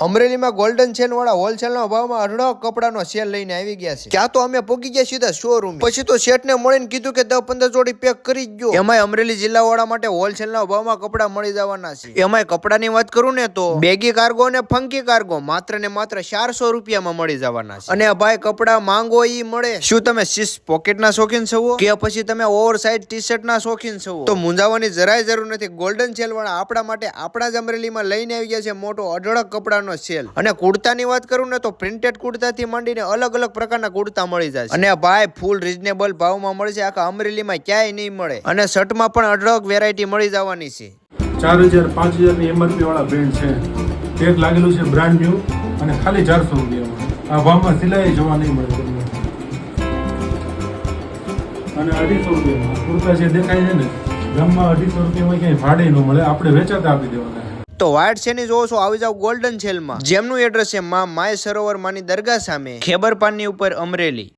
અમરેલીમાં golden chain વાળા હોલસેલના ભાવમાં અઢળક કપડાનો સેલ લઈને આવી ગયા છે। ત્યાં તો અમે પોગી ગયા સીધા શોરૂમ, પછી તો શેઠને મળીને કીધું કે 10-15 જોડી પેક કરી જ ગયો। એમાંય અમરેલી જિલ્લા વાળા માટે હોલસેલના ભાવમાં કપડા મળી જવાના છે। એમાંય કપડાની વાત કરું ને તો બેગી કાર્ગો અને ફંકી કાર્ગો માત્ર ને માત્ર 400 રૂપિયામાં મળી જવાના છે। અને ભાઈ કપડા માંગો ઈ મળે। શું તમે 6 પોકેટના શોખીન છો કે પછી તમે ઓવરસાઇઝ ટી શર્ટના શોખીન છો તો મૂંઝાવાની જરાય જરૂર નથી। ગોલ્ડન સેલ વાળા આપણા માટે આપણા જ અમરેલીમાં લઈને આવી ગયા છે મોટો અઢળક કપડાનો સેલ। અને કુર્તાની વાત કરું ને તો પ્રિન્ટેડ કુર્તાથી માંડીને અલગ અલગ પ્રકારના કુર્તા મળી જાય છે। અને ભાઈ ફૂલ રીઝનેબલ ભાવમાં મળશે, આખા અમરેલીમાં ક્યાંય નહીં મળે। અને શર્ટમાં પણ અઢળક વેરાયટી મળી જવાની છે। 4000-5000 ની એમઆરપી વાળા બ્રેન્ડ છે, ટેગ લાગેલું છે બ્રાન્ડ ન્યુ અને ખાલી 400 રૂપિયામાં। આ ભાવમાં સિલાઈ જોવા નહીં મળે તમને। અને 250 રૂપિયામાં કુર્તા જે દેખાય છે ને ગામમાં 250 રૂપિયામાં ક્યાંય ભાડે ન મળે, આપણે વેચાતા આપી દેવાના। તો વાઇટ શેની જોવો છો, આવી જાવ ગોલ્ડન સેલમાં, જેમનું એડ્રેસ છે માય સરોવર માની દરગાહ સામે, ખેબરપાનની ઉપર, અમરેલી।